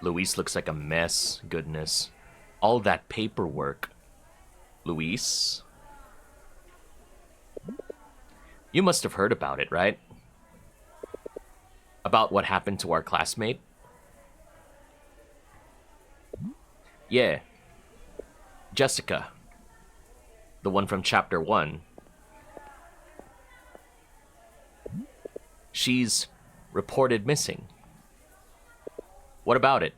Louise looks like a mess. Goodness. All that paperwork. Louise? You must have heard about it, right? About what happened to our classmate? Yeah. Jessica. The one from chapter 1. She's reported missing. What about it?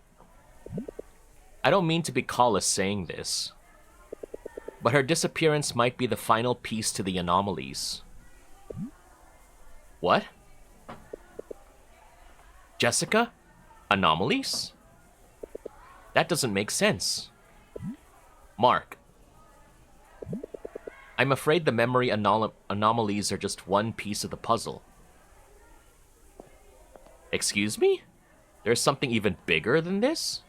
I don't mean to be callous saying this, but her disappearance might be the final piece to the anomalies. What? Jessica? Anomalies? That doesn't make sense. Mark. I'm afraid the memory anomalies are just one piece of the puzzle. Excuse me? There's something even bigger than this?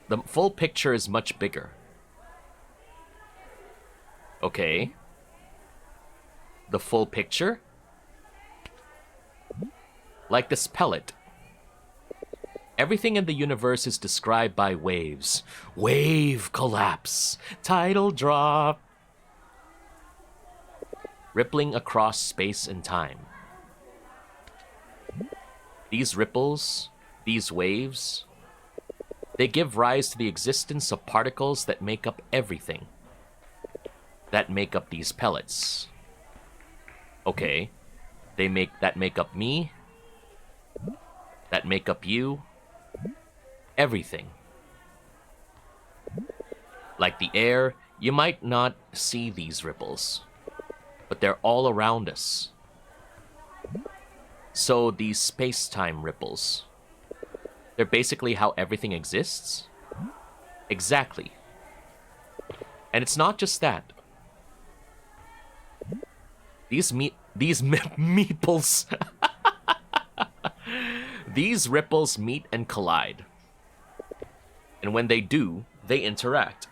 The full picture is much bigger. Okay. The full picture? Like this pellet. Everything in the universe is described by waves. Wave collapse. Tidal drop. Rippling across space and time. These ripples, these waves, they give rise to the existence of particles that make up everything. That make up these pellets. Okay. They make up me. That make up you. Everything. Like the air, you might not see these ripples, but they're all around us. So these space-time ripples, they're basically how everything exists? Exactly. And it's not just that. These meeples. These ripples meet and collide. And when they do, they interact.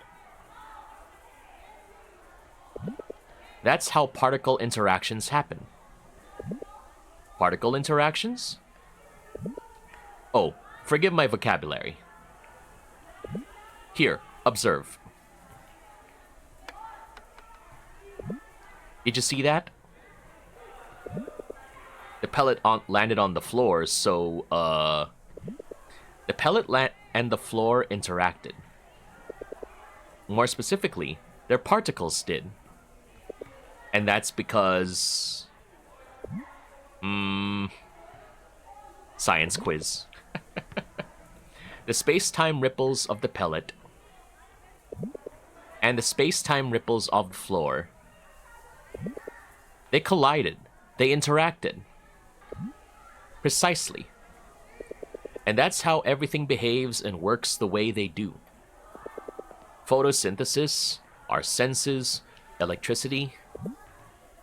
That's how particle interactions happen. Particle interactions? Oh, forgive my vocabulary. Here, observe. Did you see that? The pellet landed on the floor, so, the pellet and the floor interacted. More specifically, their particles did. And that's because... Science quiz. The space-time ripples of the pellet and the space-time ripples of the floor, they collided. They interacted. Precisely. And that's how everything behaves and works the way they do. Photosynthesis, our senses, electricity,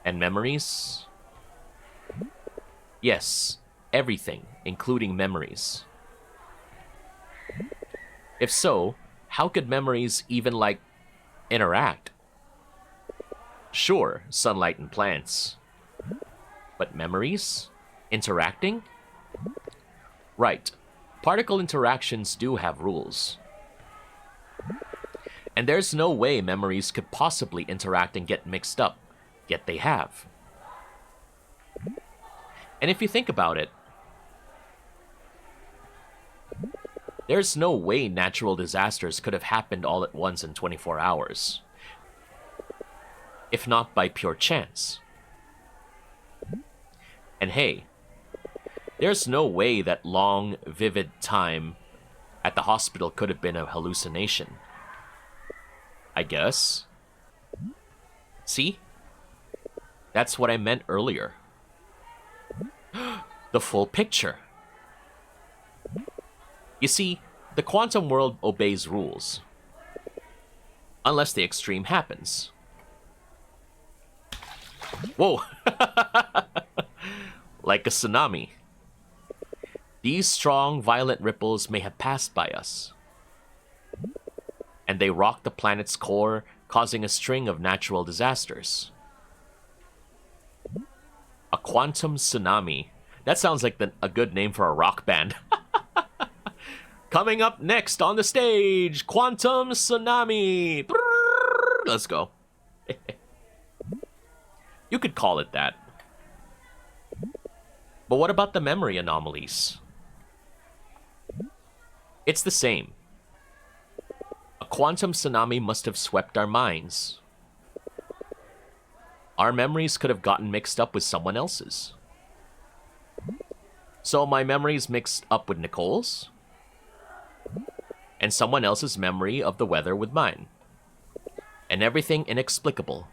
and memories. Yes, everything, including memories. If so, how could memories even, like, interact? Sure, sunlight and plants. But memories? Interacting? Right. Particle interactions do have rules. And there's no way memories could possibly interact and get mixed up, yet they have. And if you think about it, there's no way natural disasters could have happened all at once in 24 hours. If not by pure chance. And hey, there's no way that long, vivid time at the hospital could have been a hallucination. I guess. See? That's what I meant earlier. The full picture. You see, the quantum world obeys rules. Unless the extreme happens. Whoa! Like a tsunami. These strong, violent ripples may have passed by us. And they rocked the planet's core, causing a string of natural disasters. A quantum tsunami. That sounds like a good name for a rock band. Coming up next on the stage, Quantum Tsunami. Brrr, let's go. You could call it that. But what about the memory anomalies? It's the same. A quantum tsunami must have swept our minds. Our memories could have gotten mixed up with someone else's. So my memories mixed up with Nicole's, and someone else's memory of the weather with mine. And everything inexplicable.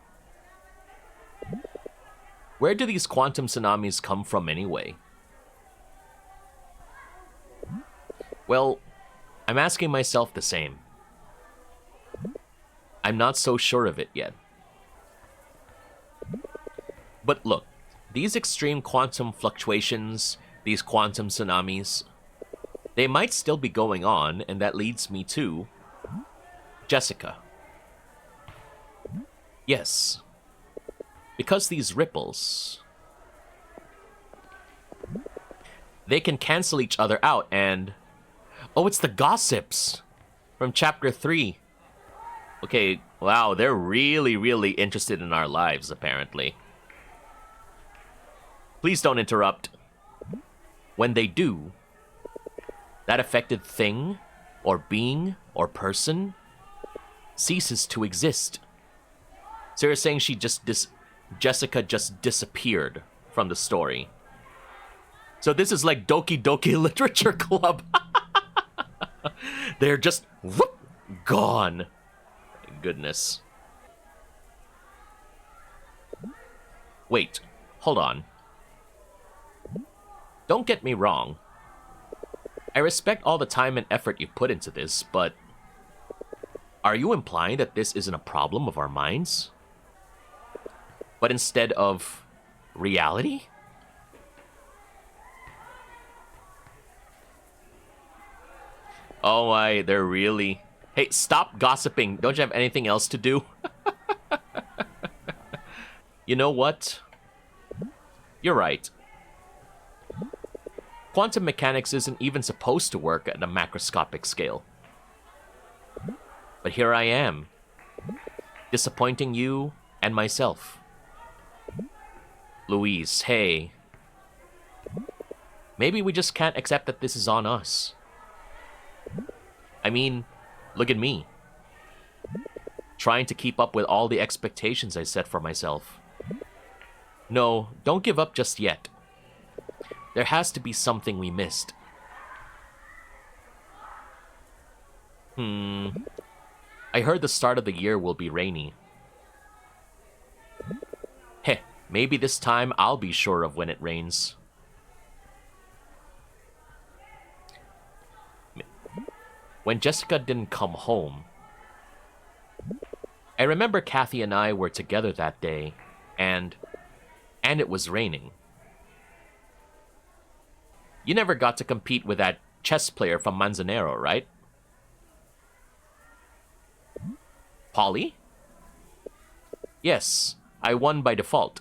Where do these quantum tsunamis come from anyway? Well, I'm asking myself the same. I'm not so sure of it yet. But look, these extreme quantum fluctuations, these quantum tsunamis, they might still be going on, and that leads me to Jessica. Yes. Because these ripples, they can cancel each other out and... Oh, it's the gossips from chapter 3. Okay, wow, they're really, really interested in our lives, apparently. Please don't interrupt. When they do, that affected thing, or being, or person, ceases to exist. So you're saying Jessica just disappeared from the story. So this is like Doki Doki Literature Club. They're just whoop, gone. Goodness. Wait, hold on. Don't get me wrong. I respect all the time and effort you put into this, but are you implying that this isn't a problem of our minds? But instead of reality? Oh my, they're really... Hey, stop gossiping. Don't you have anything else to do? You know what? You're right. Quantum mechanics isn't even supposed to work at a macroscopic scale. But here I am, disappointing you and myself. Louise, hey. Maybe we just can't accept that this is on us. I mean, look at me. Trying to keep up with all the expectations I set for myself. No, don't give up just yet. There has to be something we missed. I heard the start of the year will be rainy. Heh, maybe this time I'll be sure of when it rains. When Jessica didn't come home, I remember Kathy and I were together that day, and it was raining. You never got to compete with that chess player from Manzanero, right? Polly? Yes, I won by default.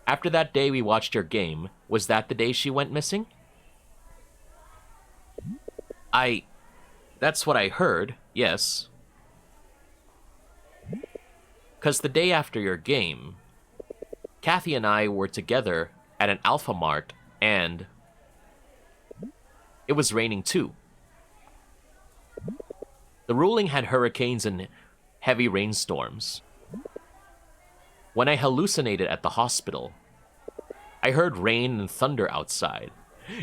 After that day we watched your game, was that the day she went missing? That's what I heard, yes. 'Cause the day after your game, Kathy and I were together at an Alpha Mart, and it was raining too. The ruling had hurricanes and heavy rainstorms. When I hallucinated at the hospital, I heard rain and thunder outside.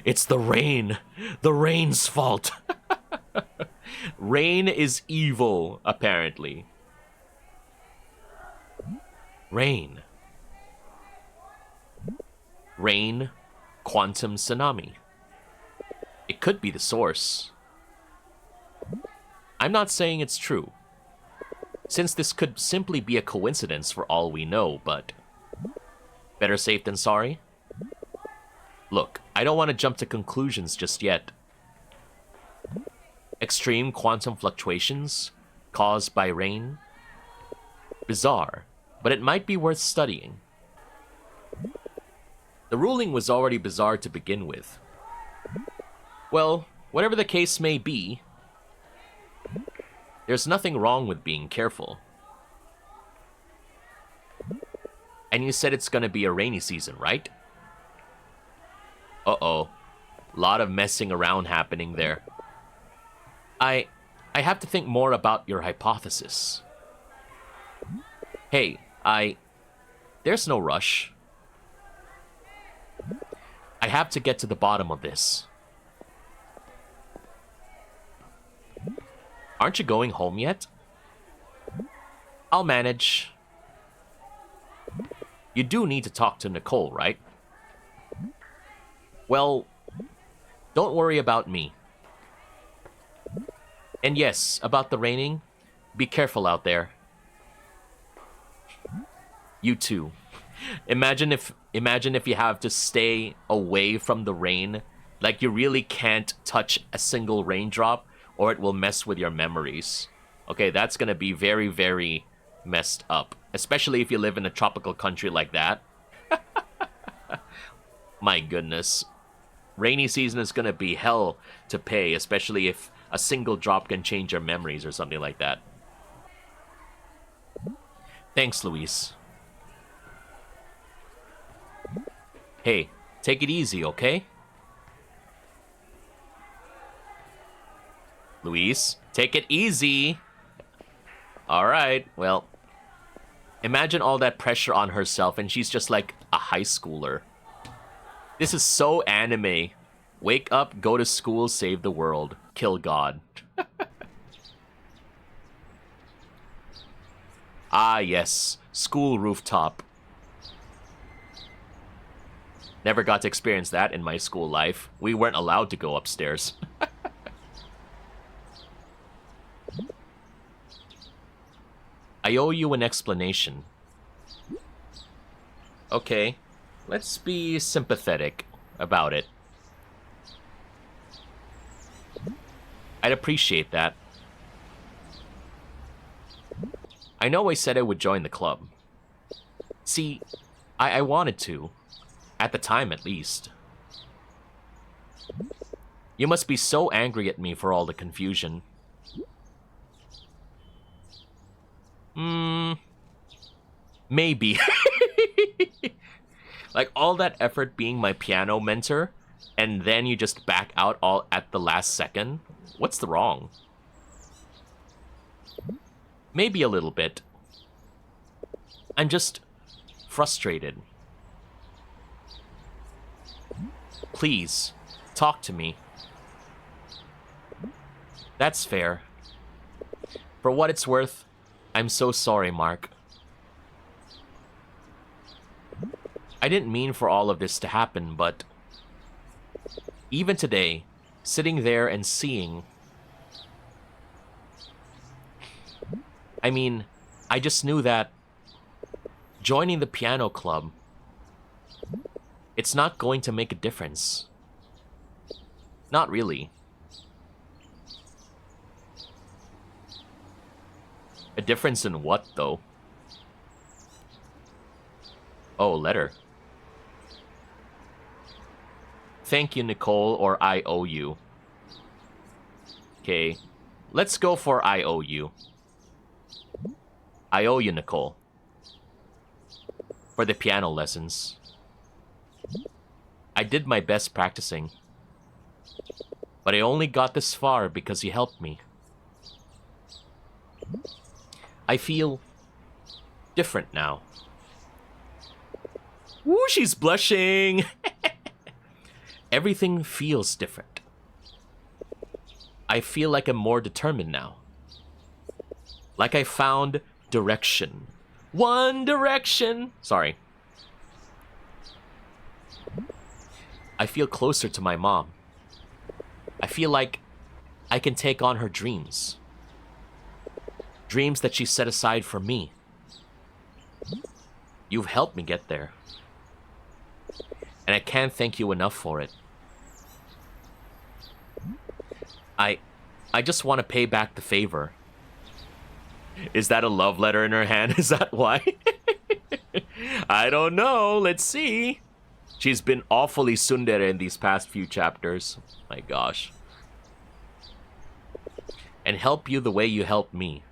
It's the rain! The rain's fault! Rain is evil, apparently. Rain. Rain, quantum tsunami. It could be the source. I'm not saying it's true, since this could simply be a coincidence for all we know, but better safe than sorry? Look, I don't want to jump to conclusions just yet. Extreme quantum fluctuations caused by rain? Bizarre, but it might be worth studying. The ruling was already bizarre to begin with. Well, whatever the case may be, there's nothing wrong with being careful. And you said it's gonna be a rainy season, right? Uh-oh. Lot of messing around happening there. I have to think more about your hypothesis. Hey, there's no rush. I have to get to the bottom of this. Aren't you going home yet? I'll manage. You do need to talk to Nicole, right? Well, don't worry about me. And yes, about the raining, be careful out there. You too. Imagine if you have to stay away from the rain, like you really can't touch a single raindrop, or it will mess with your memories. Okay, that's gonna be very, very messed up, especially if you live in a tropical country like that. My goodness. Rainy season is gonna be hell to pay, especially if a single drop can change your memories or something like that. Thanks, Louise. Hey, take it easy, okay? Louise, take it easy. Alright, well, imagine all that pressure on herself and she's just like a high schooler. This is so anime. Wake up, go to school, save the world, kill God. Ah, yes, school rooftop. Never got to experience that in my school life. We weren't allowed to go upstairs. I owe you an explanation. Okay, let's be sympathetic about it. I'd appreciate that. I know I said I would join the club. See, I wanted to. At the time, at least. You must be so angry at me for all the confusion. Maybe. Like, all that effort being my piano mentor, and then you just back out all at the last second? What's the wrong? Maybe a little bit. I'm just frustrated. Please, talk to me. That's fair. For what it's worth, I'm so sorry, Mark. I didn't mean for all of this to happen, but even today, sitting there and seeing... I mean, I just knew that joining the piano club, it's not going to make a difference. Not really. A difference in what, though? Oh, letter. Thank you, Nicole, or I owe you. Okay, let's go for I owe you. I owe you, Nicole. For the piano lessons. I did my best practicing. But I only got this far because you helped me. I feel different now. Woo, she's blushing! Everything feels different. I feel like I'm more determined now. Like I found direction. One Direction! Sorry. I feel closer to my mom. I feel like I can take on her dreams. Dreams that she set aside for me. You've helped me get there. And I can't thank you enough for it. I just want to pay back the favor. Is that a love letter in her hand? Is that why? I don't know. Let's see. She's been awfully tsundere in these past few chapters. My gosh. And help you the way you helped me.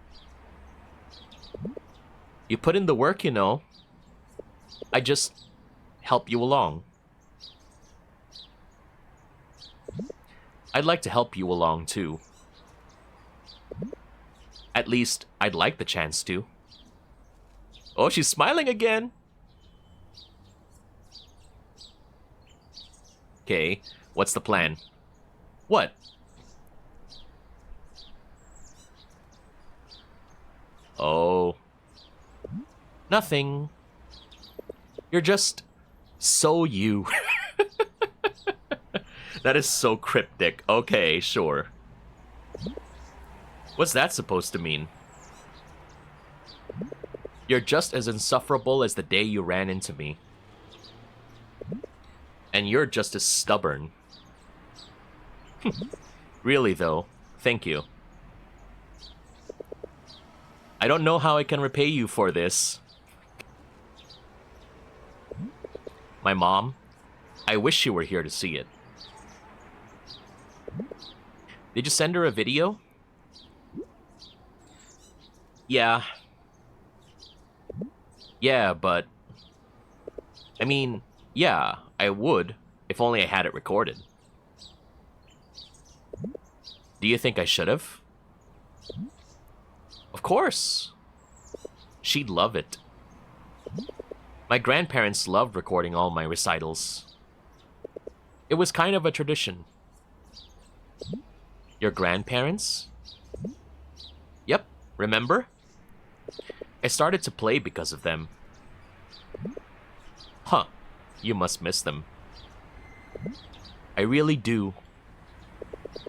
You put in the work, you know. I just help you along. I'd like to help you along, too. At least, I'd like the chance to. Oh, she's smiling again! Okay, what's the plan? What? Oh. Nothing. You're just so you. That is so cryptic. Okay, sure. What's that supposed to mean? You're just as insufferable as the day you ran into me. And you're just as stubborn. Really, though, thank you. I don't know how I can repay you for this. My mom, I wish she were here to see it. Did you send her a video? Yeah. Yeah, but... I mean, yeah, I would, if only I had it recorded. Do you think I should have? Of course. She'd love it. My grandparents loved recording all my recitals. It was kind of a tradition. Your grandparents? Yep, remember? I started to play because of them. Huh, you must miss them. I really do.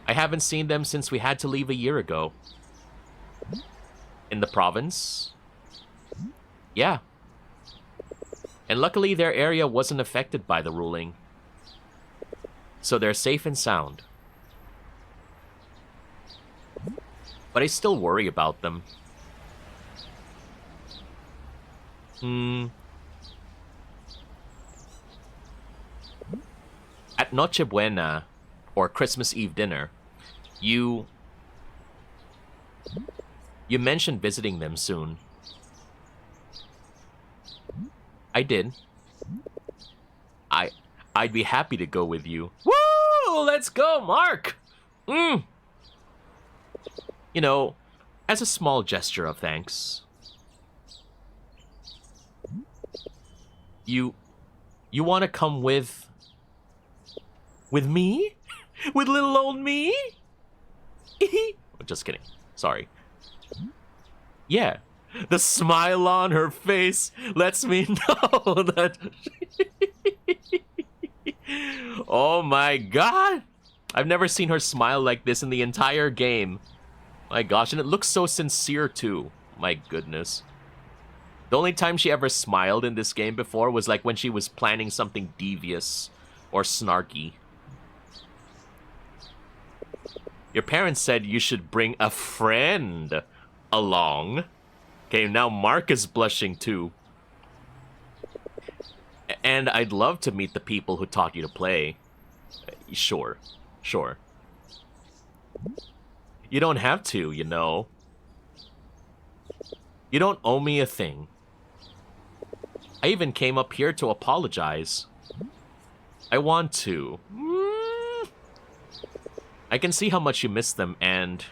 I haven't seen them since we had to leave a year ago. In the province? Yeah. And luckily their area wasn't affected by the ruling. So they're safe and sound. But I still worry about them. At Noche Buena, or Christmas Eve dinner, you mentioned visiting them soon. I did. I'd be happy to go with you. Woo! Let's go, Mark! You know, as a small gesture of thanks. You want to come with me? With little old me? Just kidding. Sorry. Yeah. The smile on her face lets me know that... Oh my god! I've never seen her smile like this in the entire game. My gosh, and it looks so sincere too. My goodness. The only time she ever smiled in this game before was like when she was planning something devious or snarky. Your parents said you should bring a friend along. Okay, now Mark is blushing too. And I'd love to meet the people who taught you to play. Sure. You don't have to, you know. You don't owe me a thing. I even came up here to apologize. I want to. I can see how much you miss them and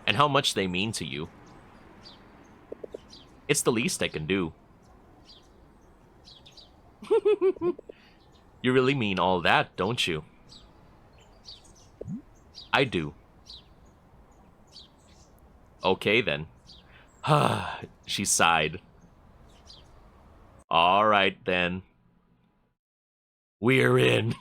how much they mean to you. It's the least I can do. You really mean all that, don't you? I do. Okay, then. She sighed. All right, then. We're in.